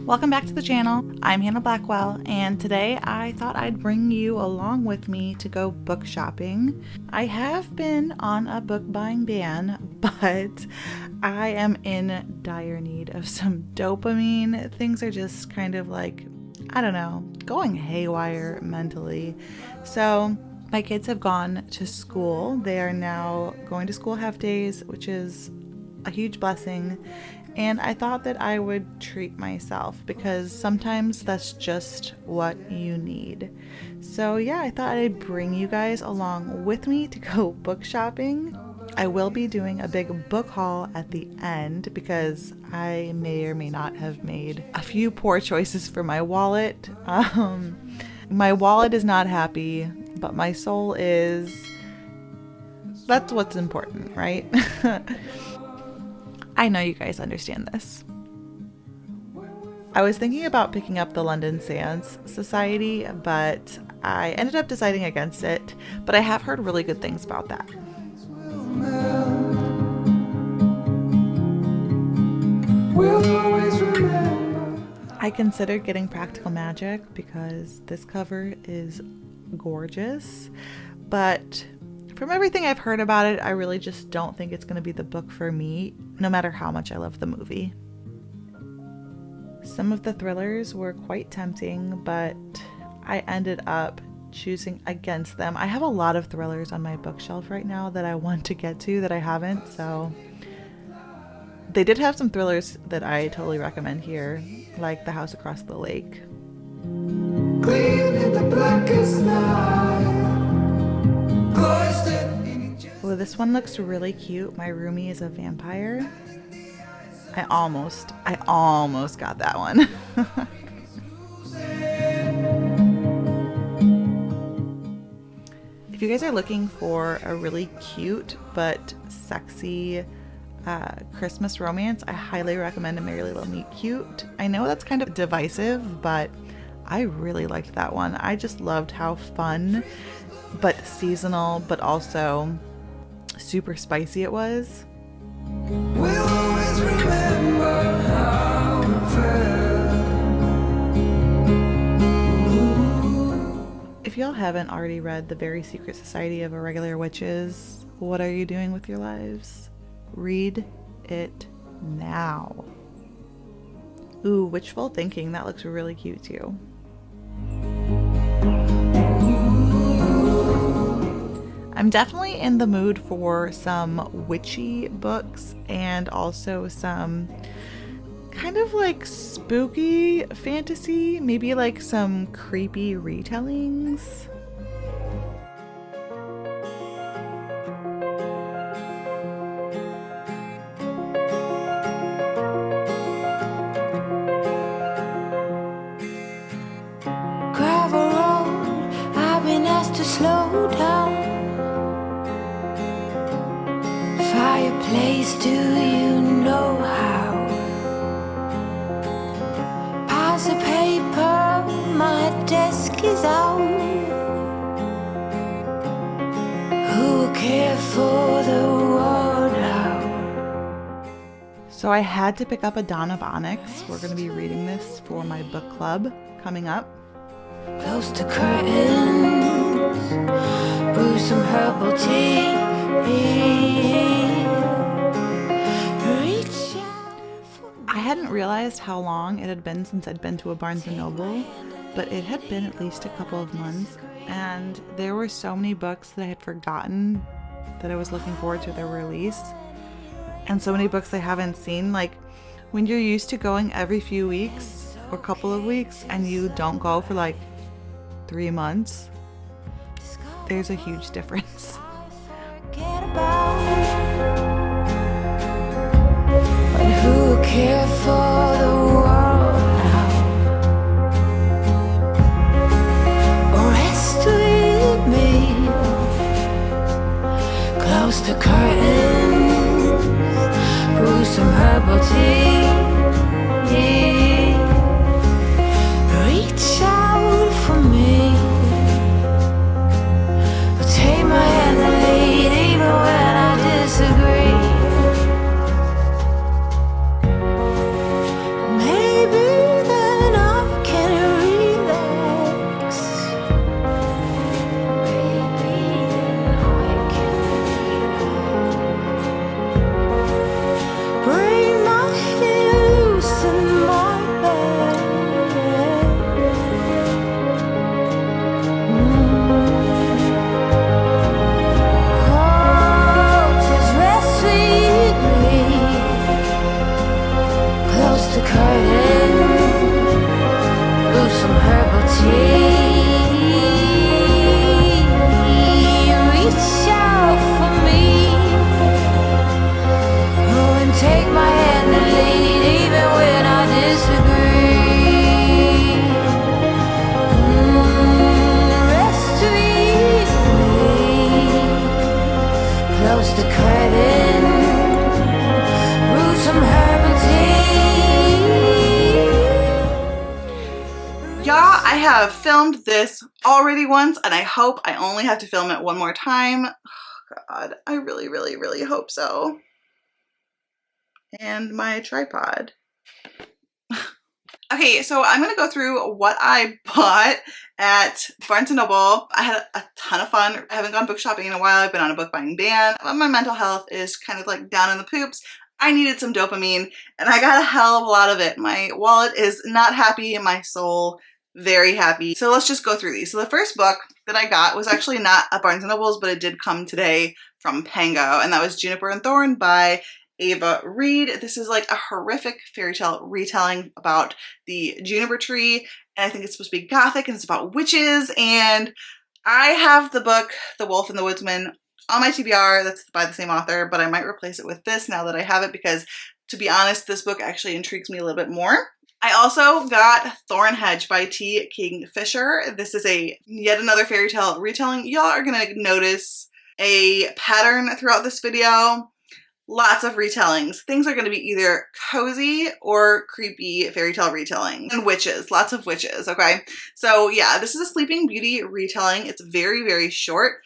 Welcome back to the channel. I'm Hannah Blackwell, and today I thought I'd bring you along with me to go book shopping. I have been on a book buying ban, but I am in dire need of some dopamine. Things are just kind of like, I don't know, going haywire mentally. So my kids have gone to school. They are now going to school half days, which is a huge blessing. And I thought that I would treat myself because sometimes that's just what you need. So yeah, I thought I'd bring you guys along with me to go book shopping. I will be doing a big book haul at the end because I may or may not have made a few poor choices for my wallet. My wallet is not happy, but my soul is. That's what's important, right? I know you guys understand this. I was thinking about picking up the London Sands Society, but I ended up deciding against it. But I have heard really good things about that. I considered getting Practical Magic because this cover is gorgeous, but from everything I've heard about it, I really just don't think it's going to be the book for me, no matter how much I love the movie. Some of the thrillers were quite tempting, but I ended up choosing against them. I have a lot of thrillers on my bookshelf right now that I want to get to that I haven't, so they did have some thrillers that I totally recommend here, like The House Across the Lake. Clean in the blackest night. Well, this one looks really cute. My roomie is a vampire. I almost got that one. If you guys are looking for a really cute but sexy Christmas romance, I highly recommend A Merry Little Meet Cute. I know that's kind of divisive, but I really liked that one. I just loved how fun but seasonal, but also super spicy it was. We'll always remember how it felt. If y'all haven't already read The Very Secret Society of Irregular Witches, what are you doing with your lives? Read it now. Ooh, Witchful Thinking, that looks really cute too. I'm definitely in the mood for some witchy books and also some kind of like spooky fantasy, maybe like some creepy retellings. Gravel road, I've been asked to slow down. Fireplace, do you know how? Piles of paper, my desk is out. Who will care for the world out? So I had to pick up a Dawn of Onyx. We're going to be reading this for my book club coming up. Close to curtains, brew some herbal tea. I hadn't realized how long it had been since I'd been to a Barnes & Noble, but it had been at least a couple of months, and there were so many books that I had forgotten that I was looking forward to their release, and so many books I haven't seen. Like when you're used to going every few weeks or couple of weeks and you don't go for like 3 months, there's a huge difference. But who cared for the world now? Rest with me, close to curtains, brew some herbal tea. Reach out for me, take my hand. have filmed this already once, and I hope I only have to film it one more time. Oh God, I really, really, really hope so. And my tripod. Okay, so I'm gonna go through what I bought at Barnes & Noble. I had a ton of fun. I haven't gone book shopping in a while. I've been on a book buying ban. My mental health is kind of like down in the poops. I needed some dopamine, and I got a hell of a lot of it. My wallet is not happy, and my soul very happy. So let's just go through these. So the first book that I got was actually not at Barnes & Noble's, but it did come today from Pango, and that was Juniper and Thorn by Ava Reed. This is like a horrific fairy tale retelling about the juniper tree, and I think it's supposed to be gothic, and it's about witches. And I have the book The Wolf and the Woodsman on my TBR. That's by the same author, but I might replace it with this now that I have it, because to be honest, this book actually intrigues me a little bit more. I also got Thorn Hedge by T. Kingfisher. This is yet another fairy tale retelling. Y'all are gonna notice a pattern throughout this video. Lots of retellings. Things are going to be either cozy or creepy fairy tale retelling. And witches. Lots of witches, okay? So yeah, this is a Sleeping Beauty retelling. It's very, very short,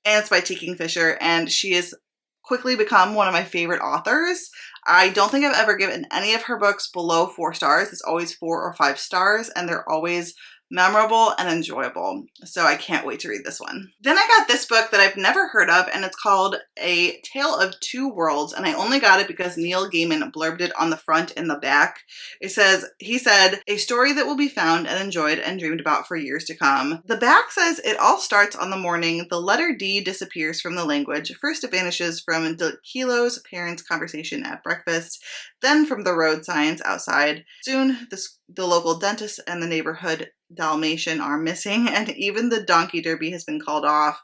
and it's by T. Kingfisher, and she has quickly become one of my favorite authors. I don't think I've ever given any of her books below 4 stars. It's always 4 or 5 stars, and they're always memorable and enjoyable. So I can't wait to read this one. Then I got this book that I've never heard of, and it's called A Tale of Two Worlds, and I only got it because Neil Gaiman blurbed it on the front and the back. It says, he said, a story that will be found and enjoyed and dreamed about for years to come. The back says, it all starts on the morning the letter D disappears from the language. First it vanishes from Kilo's parents' conversation at breakfast, then from the road signs outside. Soon the local dentist and the neighborhood Dalmatian are missing, and even the donkey derby has been called off.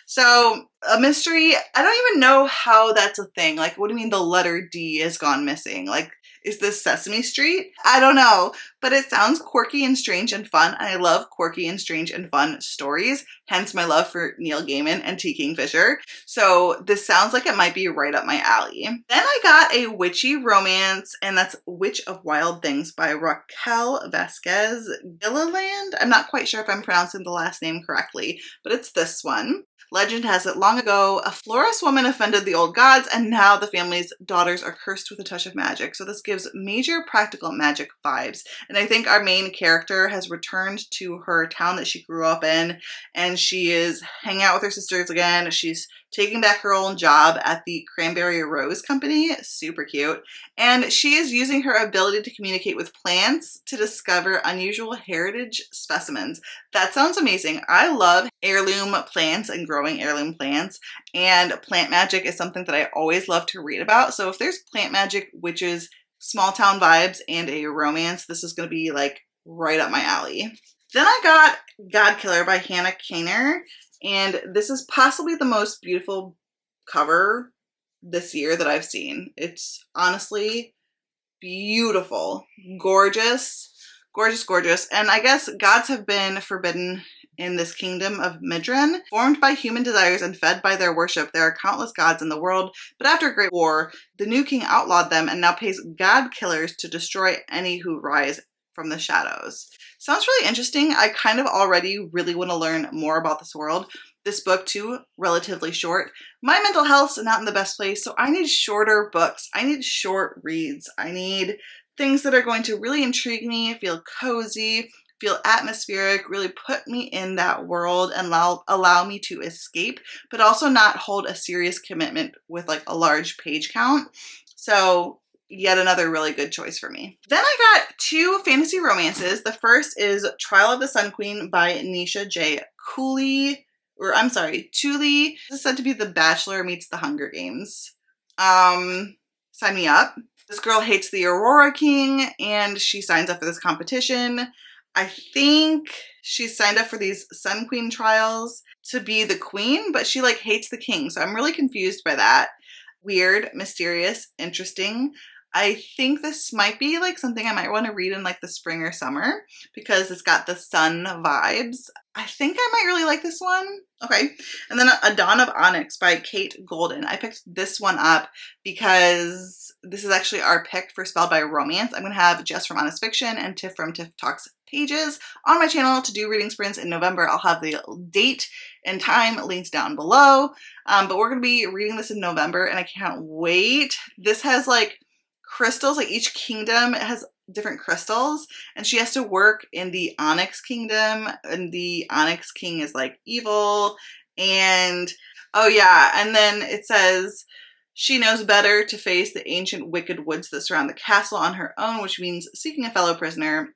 So a mystery. I don't even know how that's a thing. Like, what do you mean the letter D has gone missing? Like, is this Sesame Street? I don't know, but it sounds quirky and strange and fun, and I love quirky and strange and fun stories, hence my love for Neil Gaiman and T. Kingfisher. So this sounds like it might be right up my alley. Then I got a witchy romance, and that's Witch of Wild Things by Raquel Vasquez Gilliland. I'm not quite sure if I'm pronouncing the last name correctly, but it's this one. Legend has it long ago, a florist woman offended the old gods, and now the family's daughters are cursed with a touch of magic. So this gives major practical magic vibes. And I think our main character has returned to her town that she grew up in, and she is hanging out with her sisters again. She's taking back her old job at the Cranberry Rose Company. Super cute. And she is using her ability to communicate with plants to discover unusual heritage specimens. That sounds amazing. I love heirloom plants and growing heirloom plants, and plant magic is something that I always love to read about. So if there's plant magic, witches, small town vibes, and a romance, this is going to be like right up my alley. Then I got God Killer by Hannah Kaner, and this is possibly the most beautiful cover this year that I've seen. It's honestly beautiful, gorgeous, gorgeous, gorgeous. And I guess gods have been forbidden in this kingdom of Midran. Formed by human desires and fed by their worship, there are countless gods in the world, but after a great war, the new king outlawed them and now pays god killers to destroy any who rise from the shadows. Sounds really interesting. I kind of already really want to learn more about this world. This book too, relatively short. My mental health's not in the best place, so I need shorter books. I need short reads. I need things that are going to really intrigue me, feel cozy, feel atmospheric, really put me in that world and allow me to escape, but also not hold a serious commitment with like a large page count. So yet another really good choice for me. Then I got 2 fantasy romances. The first is Trial of the Sun Queen by Nisha J. Cooley. Tully. This is said to be The Bachelor meets The Hunger Games. Sign me up. This girl hates the Aurora King, and she signs up for this competition. I think she signed up for these Sun Queen trials to be the queen, but she like hates the king. So I'm really confused by that. Weird, mysterious, interesting. I think this might be like something I might want to read in like the spring or summer because it's got the sun vibes. I think I might really like this one. Okay. And then A Dawn of Onyx by Kate Golden. I picked this one up because this is actually our pick for Spelled by Romance. I'm going to have Jess from Honest Fiction and Tiff from Tiff Talks pages on my channel to do reading sprints in November. I'll have the date and time linked down below. But we're going to be reading this in November and I can't wait. This has like crystals, like each kingdom has different crystals, and she has to work in the Onyx Kingdom, and the Onyx King is like evil, and oh yeah, and then it says she knows better to face the ancient wicked woods that surround the castle on her own, which means seeking a fellow prisoner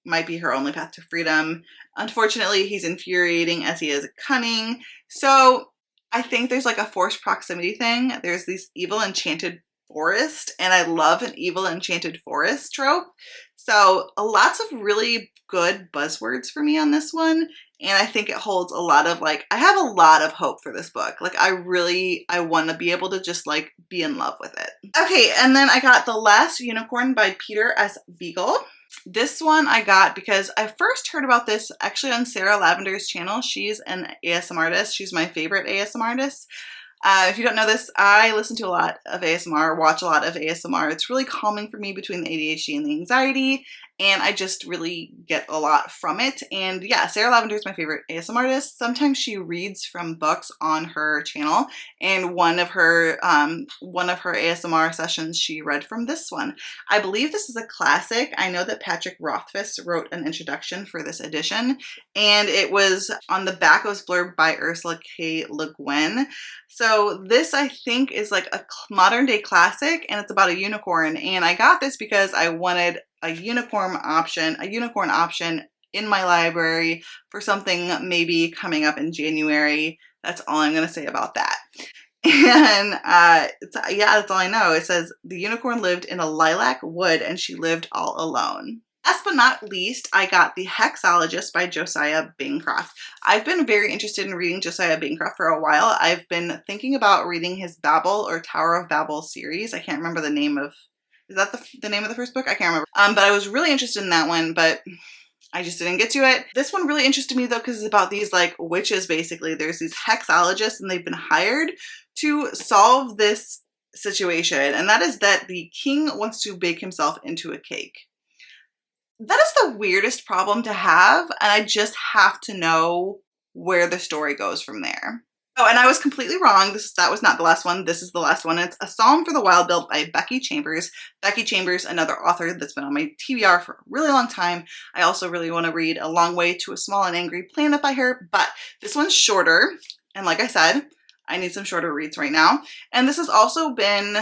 might be her only path to freedom. Unfortunately, he's infuriating as he is cunning, so I think there's like a forced proximity thing. There's these evil enchanted forest, and I love an evil enchanted forest trope. So lots of really good buzzwords for me on this one, and I think it holds a lot of like, I have a lot of hope for this book. Like I want to be able to just like be in love with it. Okay, and then I got The Last Unicorn by Peter S. Beagle. This one I got because I first heard about this actually on Sarah Lavender's channel. She's an ASMR artist. She's my favorite ASMR artist. If you don't know this, I listen to a lot of ASMR, watch a lot of ASMR. It's really calming for me between the ADHD and the anxiety, and I just really get a lot from it. And yeah, Sarah Lavender is my favorite ASMR artist. Sometimes she reads from books on her channel, and one of her ASMR sessions she read from this one. I believe this is a classic. I know that Patrick Rothfuss wrote an introduction for this edition, and it was on the back. It was blurb by Ursula K. Le Guin. So this I think is like a modern day classic, and it's about a unicorn, and I got this because I wanted a unicorn option in my library for something maybe coming up in January. That's all I'm going to say about that. And yeah, that's all I know. It says the unicorn lived in a lilac wood and she lived all alone. Last but not least, I got The Hexologist by Josiah Bancroft. I've been very interested in reading Josiah Bancroft for a while. I've been thinking about reading his Babel or Tower of Babel series. I can't remember the name of, is that the name of the first book? I can't remember. But I was really interested in that one, but I just didn't get to it. This one really interested me though because it's about these like witches basically. There's these hexologists and they've been hired to solve this situation, and that is that the king wants to bake himself into a cake. That is the weirdest problem to have, and I just have to know where the story goes from there. Oh, and I was completely wrong. That was not the last one. This is the last one. It's A Psalm for the Wild Bill by Becky Chambers. Becky Chambers, another author that's been on my TBR for a really long time. I also really want to read A Long Way to a Small and Angry Planet by her, but this one's shorter, and like I said, I need some shorter reads right now. And this has also been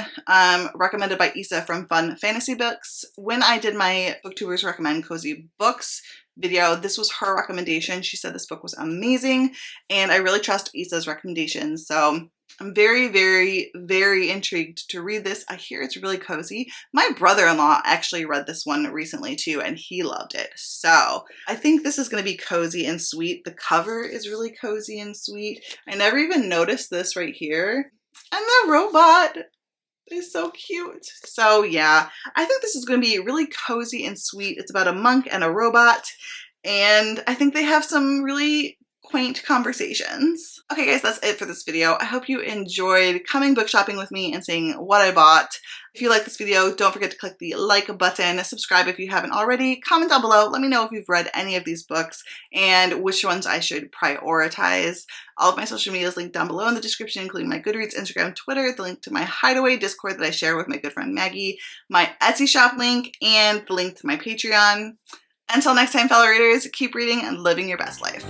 recommended by Issa from Fun Fantasy Books. When I did my Booktubers Recommend Cozy Books video, this was her recommendation. She said this book was amazing, and I really trust Issa's recommendations. So I'm very, very, very intrigued to read this. I hear it's really cozy. My brother-in-law actually read this one recently too, and he loved it. So I think this is going to be cozy and sweet. The cover is really cozy and sweet. I never even noticed this right here. And the robot is so cute. So yeah, I think this is going to be really cozy and sweet. It's about a monk and a robot, and I think they have some really quaint conversations. Okay guys, that's it for this video. I hope you enjoyed coming book shopping with me and seeing what I bought. If you like this video, don't forget to click the like button, subscribe if you haven't already, comment down below, let me know if you've read any of these books and which ones I should prioritize. All of my social media is linked down below in the description, including my Goodreads, Instagram, Twitter, the link to my Hideaway Discord that I share with my good friend Maggie, my Etsy shop link, and the link to my Patreon. Until next time, fellow readers, keep reading and living your best life.